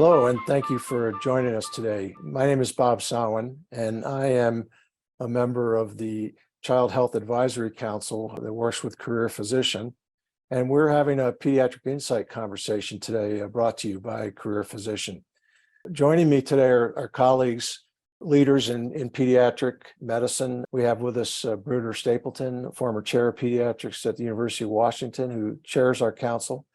Hello, and thank you for joining us today. My name is Bob Sawin, and I am a member of the Child Health Advisory Council that works with Career Physician. And we're having a pediatric insight conversation today brought to you by Career Physician. Joining me today are colleagues, leaders in pediatric medicine. We have with us Bruder Stapleton, former chair of pediatrics at the University of Washington, who chairs our council.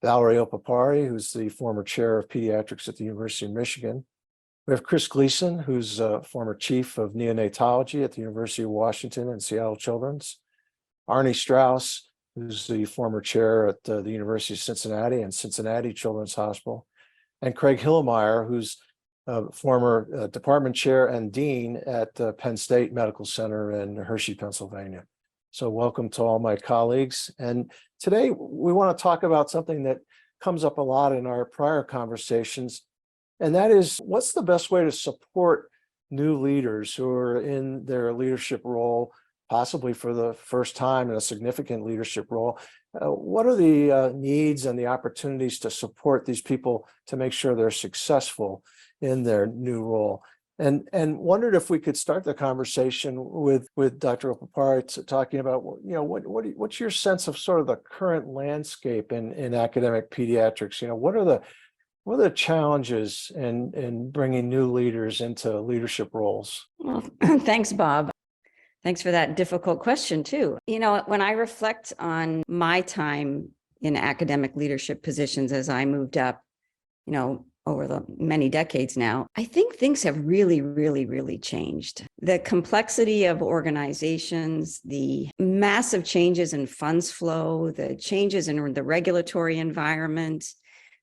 Valerie Opipari, who's the former chair of pediatrics at the University of Michigan. We have Chris Gleason, who's former chief of neonatology at the University of Washington and Seattle Children's. Arnold Straus, who's the former chair at the University of Cincinnati and Cincinnati Children's Hospital. And Craig Hillemeier, who's former department chair and dean at Penn State Medical Center in Hershey, Pennsylvania. So welcome to all my colleagues. And today we want to talk about something that comes up a lot in our prior conversations, and that is, what's the best way to support new leaders who are in their leadership role, possibly for the first time in a significant leadership role? What are the needs and the opportunities to support these people to make sure they're successful in their new role? And wondered if we could start the conversation with Dr. Opipari talking about, what's your sense of sort of the current landscape in academic pediatrics? What are the challenges in bringing new leaders into leadership roles? Well, thanks, Bob. Thanks for that difficult question too. When I reflect on my time in academic leadership positions as I moved up, over the many decades now, I think things have really, really, really changed. The complexity of organizations, the massive changes in funds flow, the changes in the regulatory environment,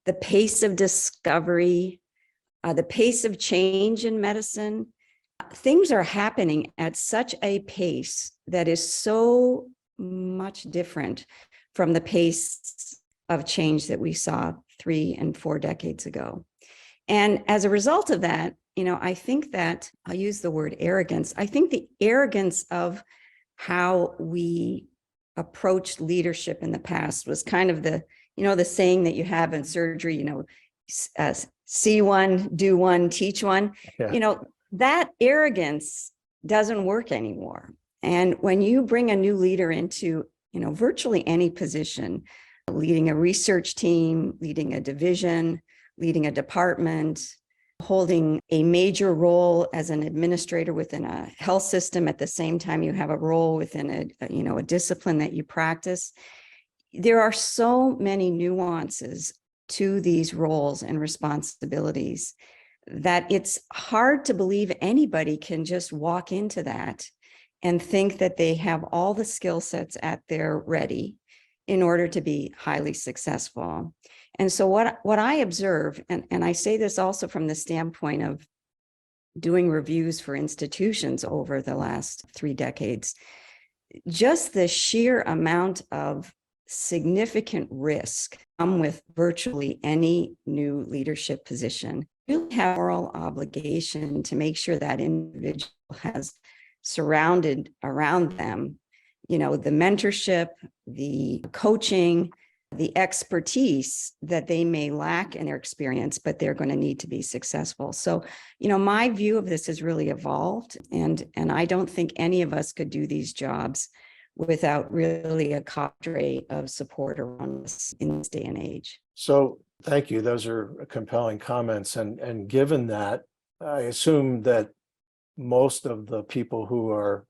the pace of discovery, the pace of change in medicine, things are happening at such a pace that is so much different from the pace of change that we saw 3 and 4 decades ago. And as a result of that, I think that, I'll use the word arrogance, I think the arrogance of how we approached leadership in the past was kind of the saying that you have in surgery, see one, do one, teach one. Yeah. That arrogance doesn't work anymore. And when you bring a new leader into, virtually any position, leading a research team, leading a division, leading a department, holding a major role as an administrator within a health system, at the same time you have a role within a discipline that you practice. There are so many nuances to these roles and responsibilities that it's hard to believe anybody can just walk into that and think that they have all the skill sets at their ready in order to be highly successful. And so what I observe, and I say this also from the standpoint of doing reviews for institutions over the last 3 decades, just the sheer amount of significant risk come with virtually any new leadership position. You have a moral obligation to make sure that individual has surrounded around them, the mentorship, the coaching, the expertise that they may lack in their experience, but they're going to need to be successful. So, my view of this has really evolved, and I don't think any of us could do these jobs without really a cadre of support around us in this day and age. So thank you. Those are compelling comments. And given that, I assume that most of the people who are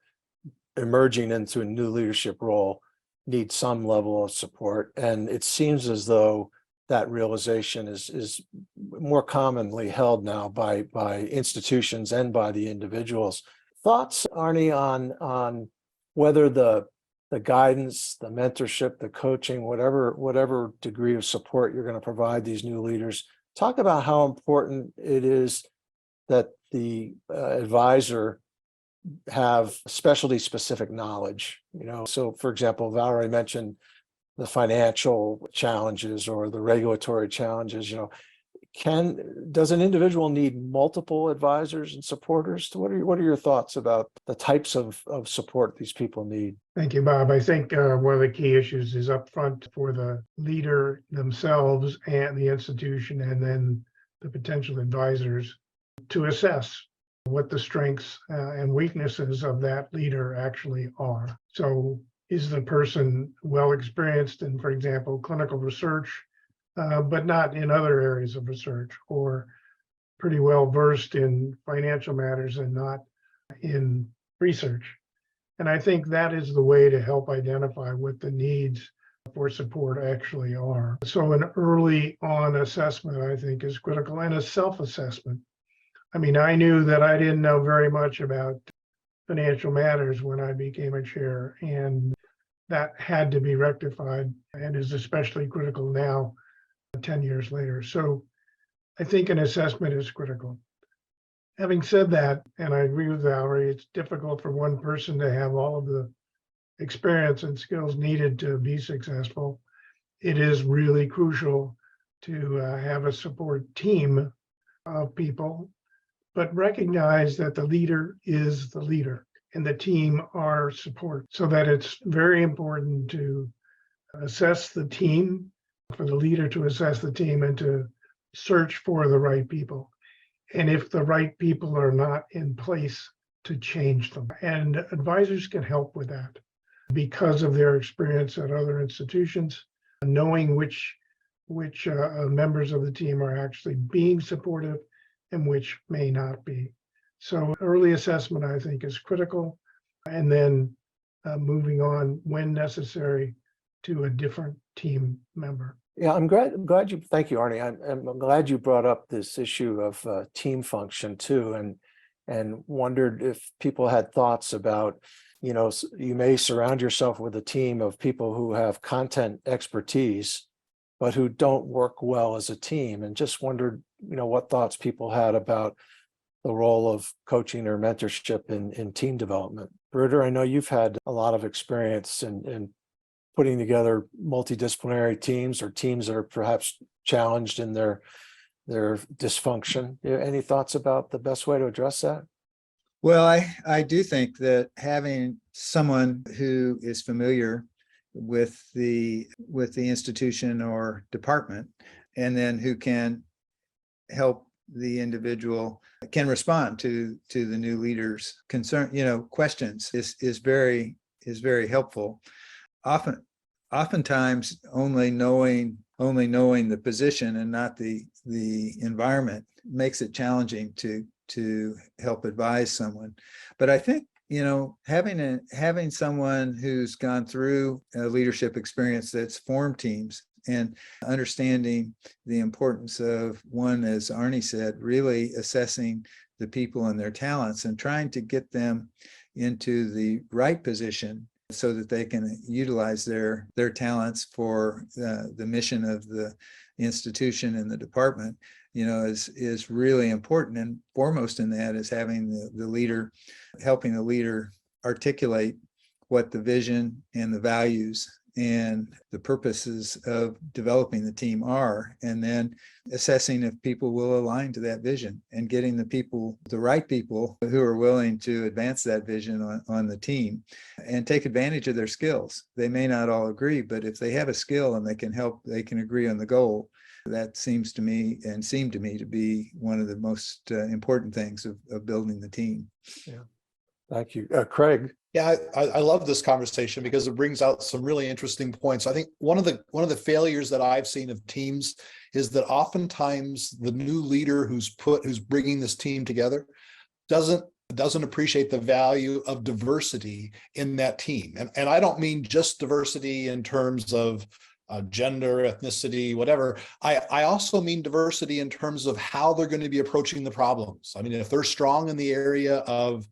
emerging into a new leadership role need some level of support. And it seems as though that realization is more commonly held now by institutions and by the individuals. Thoughts, Arnie, on whether the guidance, the mentorship, the coaching, whatever degree of support you're going to provide these new leaders, talk about how important it is that the advisor have specialty specific knowledge. So for example, Valerie mentioned the financial challenges or the regulatory challenges. Does an individual need multiple advisors and supporters? What are your thoughts about the types of support these people need? Thank you, Bob. I think one of the key issues is upfront for the leader themselves and the institution, and then the potential advisors to assess what the strengths and weaknesses of that leader actually are. So is the person well experienced in, for example, clinical research, but not in other areas of research, or pretty well versed in financial matters and not in research? And I think that is the way to help identify what the needs for support actually are. So an early on assessment, I think, is critical, and a self-assessment. I mean, I knew that I didn't know very much about financial matters when I became a chair, and that had to be rectified, and is especially critical now, 10 years later. So I think an assessment is critical. Having said that, and I agree with Valerie, it's difficult for one person to have all of the experience and skills needed to be successful. It is really crucial to have a support team of people, but recognize that the leader is the leader and the team are support. So that it's very important to assess the team, for the leader to assess the team and to search for the right people. And if the right people are not in place, to change them. And advisors can help with that because of their experience at other institutions, knowing which members of the team are actually being supportive and which may not be. So early assessment, I think, is critical. And then moving on when necessary to a different team member. Yeah, I'm glad you, thank you, Arnie. I'm glad you brought up this issue of team function too, and wondered if people had thoughts about, you may surround yourself with a team of people who have content expertise, but who don't work well as a team, and just wondered, what thoughts people had about the role of coaching or mentorship in team development. Bruder, I know you've had a lot of experience in putting together multidisciplinary teams, or teams that are perhaps challenged in their dysfunction. Any thoughts about the best way to address that? Well, I do think that having someone who is familiar with the institution or department, and then who can help the individual, can respond to the new leader's concern, questions, is very helpful. Oftentimes only knowing the position and not the environment makes it challenging to help advise someone. But I think, having someone who's gone through a leadership experience that's formed teams, and understanding the importance of one, as Arnie said, really assessing the people and their talents and trying to get them into the right position so that they can utilize their talents for the mission of the institution and the department, is really important. And foremost in that is having the leader, helping the leader articulate what the vision and the values and the purposes of developing the team are, and then assessing if people will align to that vision, and getting the right people who are willing to advance that vision on the team and take advantage of their skills. They may not all agree, but if they have a skill and they can agree on the goal, that seemed to me to be one of the most important things of building the team. Yeah, thank you. Craig. Yeah, I love this conversation because it brings out some really interesting points. I think one of the failures that I've seen of teams is that oftentimes the new leader who's bringing this team together doesn't appreciate the value of diversity in that team. And I don't mean just diversity in terms of gender, ethnicity, whatever. I also mean diversity in terms of how they're going to be approaching the problems. I mean, if they're strong in the area of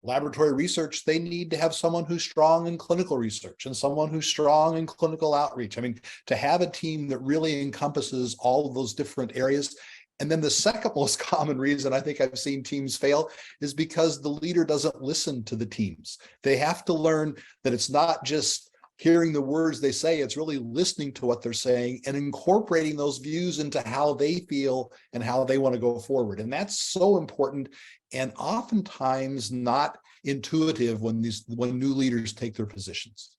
laboratory research, they need to have someone who's strong in clinical research and someone who's strong in clinical outreach. I mean, to have a team that really encompasses all of those different areas. And then the second most common reason I think I've seen teams fail is because the leader doesn't listen to the teams. They have to learn that it's not just hearing the words they say, it's really listening to what they're saying and incorporating those views into how they feel and how they want to go forward. And that's so important, and oftentimes not intuitive when new leaders take their positions.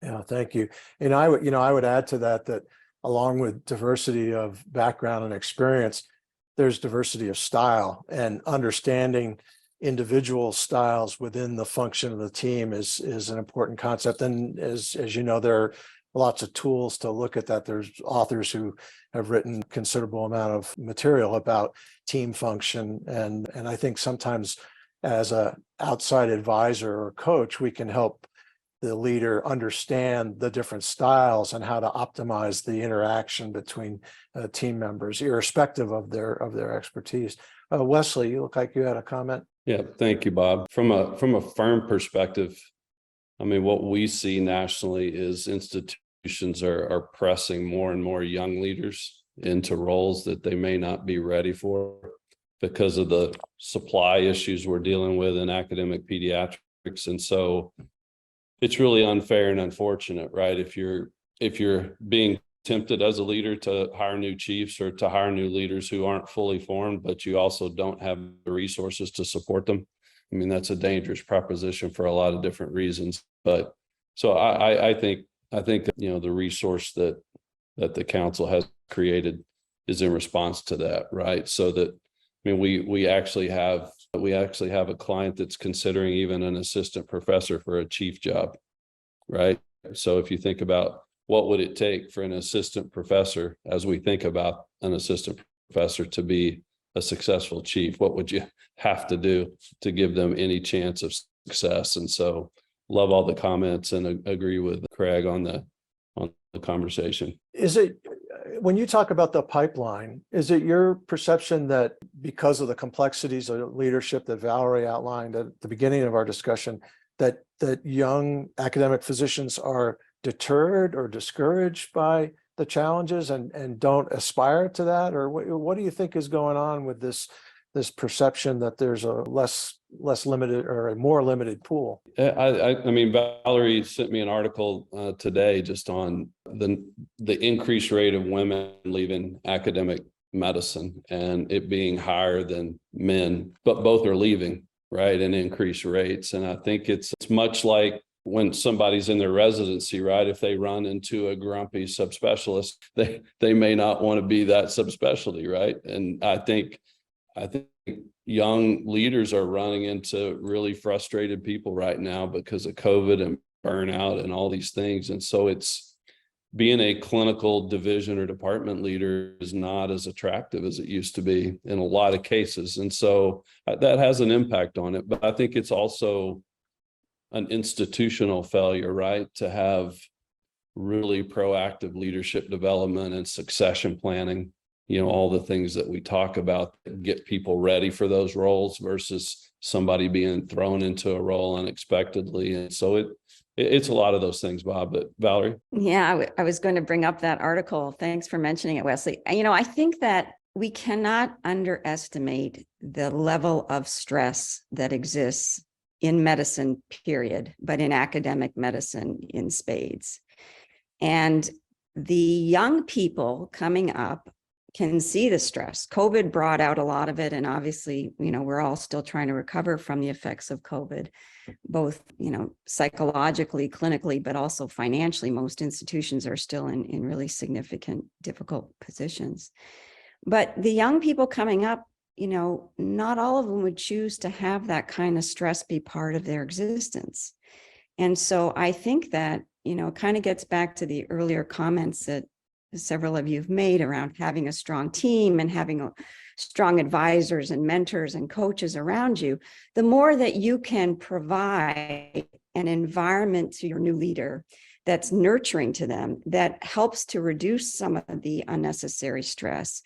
Yeah, thank you. And I would add to that along with diversity of background and experience, there's diversity of style, and understanding individual styles within the function of the team is an important concept. And as you know, there are lots of tools to look at that. There's authors who have written considerable amount of material about team function. And I think sometimes as a outside advisor or coach, we can help the leader understand the different styles and how to optimize the interaction between team members, irrespective of their expertise. Wesley, you look like you had a comment. Yeah, thank you, Bob. From a firm perspective, I mean, what we see nationally is institutions are pressing more and more young leaders into roles that they may not be ready for because of the supply issues we're dealing with in academic pediatrics. And so it's really unfair and unfortunate, right? If you're being tempted as a leader to hire new chiefs or to hire new leaders who aren't fully formed, but you also don't have the resources to support them. I mean, that's a dangerous proposition for a lot of different reasons. But so I think that, you know, the resource that the council has created is in response to that, right? So that, I mean, we actually have a client that's considering even an assistant professor for a chief job, right? So if you think about what would it take for an assistant professor, as we think about an assistant professor to be a successful chief, what would you have to do to give them any chance of success? And so love all the comments and agree with Craig on the conversation. Is it, when you talk about the pipeline, is it your perception that because of the complexities of leadership that Valerie outlined at the beginning of our discussion, that young academic physicians are deterred or discouraged by the challenges and don't aspire to that? Or what do you think is going on with this perception that there's a less limited or a more limited pool? I mean, Valerie sent me an article today just on the increased rate of women leaving academic medicine and it being higher than men, but both are leaving, right, in increased rates. And I think it's much like when somebody's in their residency, right? If they run into a grumpy subspecialist, they may not want to be that subspecialty, right? And I think young leaders are running into really frustrated people right now because of COVID and burnout and all these things. And so it's being a clinical division or department leader is not as attractive as it used to be in a lot of cases. And so that has an impact on it. But I think it's also an institutional failure, right? To have really proactive leadership development and succession planning, you know, all the things that we talk about that get people ready for those roles versus somebody being thrown into a role unexpectedly. And so it's a lot of those things, Bob. But Valerie? Yeah, I was going to bring up that article. Thanks for mentioning it, Wesley. You know, I think that we cannot underestimate the level of stress that exists in medicine, period, but in academic medicine in spades. And the young people coming up can see the stress. COVID brought out a lot of it. And obviously, you know, we're all still trying to recover from the effects of COVID, both, you know, psychologically, clinically, but also financially. Most institutions are still in really significant, difficult positions. But the young people coming up, you know, not all of them would choose to have that kind of stress be part of their existence. And so I think that, you know, it kind of gets back to the earlier comments that several of you have made around having a strong team and having strong advisors and mentors and coaches around you. The more that you can provide an environment to your new leader that's nurturing to them, that helps to reduce some of the unnecessary stress,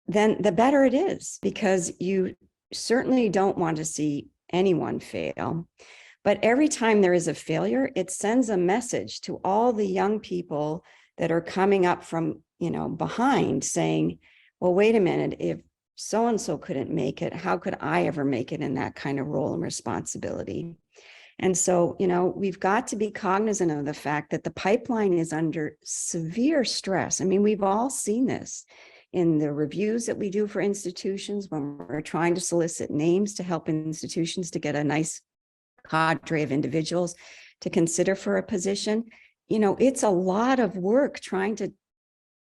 then the better it is, because you certainly don't want to see anyone fail. But every time there is a failure, it sends a message to all the young people that are coming up from, you know, behind, saying, well, wait a minute, if so-and-so couldn't make it, how could I ever make it in that kind of role and responsibility? And so, you know, we've got to be cognizant of the fact that the pipeline is under severe stress. I mean, we've all seen this in the reviews that we do for institutions when we're trying to solicit names to help institutions to get a nice cadre of individuals to consider for a position. You know, it's a lot of work trying to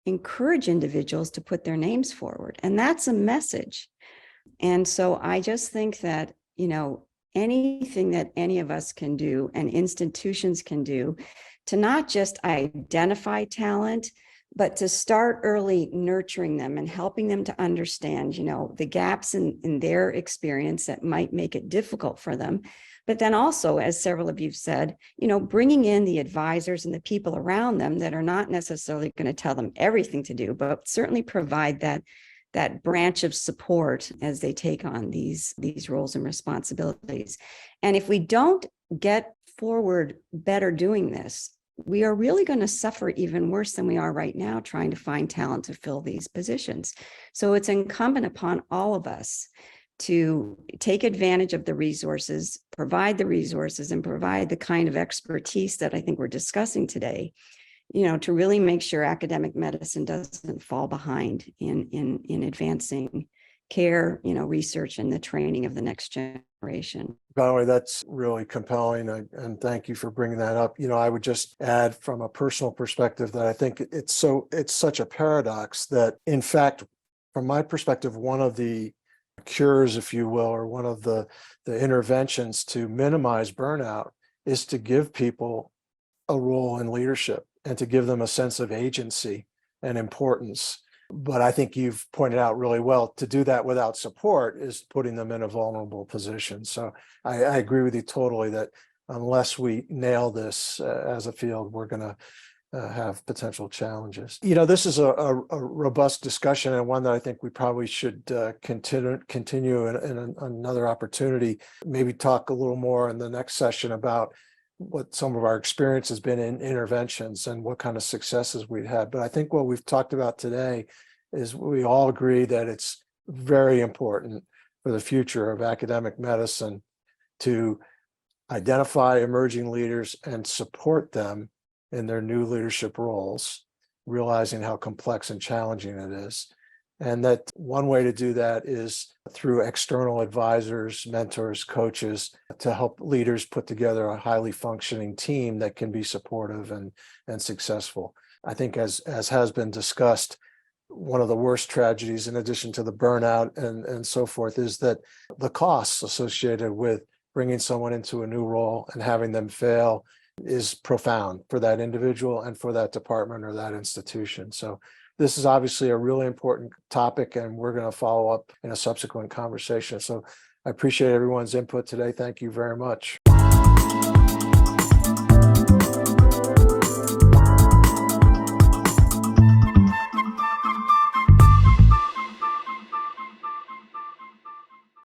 encourage individuals to put their names forward. And that's a message. And so I just think that, anything that any of us can do and institutions can do to not just identify talent, but to start early nurturing them and helping them to understand, the gaps in their experience that might make it difficult for them. But then also, as several of you said, bringing in the advisors and the people around them that are not necessarily going to tell them everything to do, but certainly provide that branch of support as they take on these roles and responsibilities. And if we don't get forward better doing this, we are really going to suffer even worse than we are right now trying to find talent to fill these positions. So it's incumbent upon all of us to take advantage of the resources, provide the resources, and provide the kind of expertise that I think we're discussing today, to really make sure academic medicine doesn't fall behind in advancing care, research and the training of the next generation. Valerie, that's really compelling, and thank you for bringing that up. I would just add from a personal perspective that I think it's such a paradox that, in fact, from my perspective, one of the cures, if you will, or one of the interventions to minimize burnout is to give people a role in leadership and to give them a sense of agency and importance. But I think you've pointed out really well, to do that without support is putting them in a vulnerable position. So I agree with you totally that unless we nail this as a field, we're going to have potential challenges. This is a robust discussion, and one that I think we probably should continue in another opportunity. Maybe talk a little more in the next session about what some of our experience has been in interventions and what kind of successes we've had. But I think what we've talked about today is we all agree that it's very important for the future of academic medicine to identify emerging leaders and support them in their new leadership roles, realizing how complex and challenging it is. And that one way to do that is through external advisors, mentors, coaches, to help leaders put together a highly functioning team that can be supportive and successful. I think as has been discussed, one of the worst tragedies, in addition to the burnout and so forth, is that the costs associated with bringing someone into a new role and having them fail is profound for that individual and for that department or that institution. So this is obviously a really important topic, and we're going to follow up in a subsequent conversation. So I appreciate everyone's input today. Thank you very much.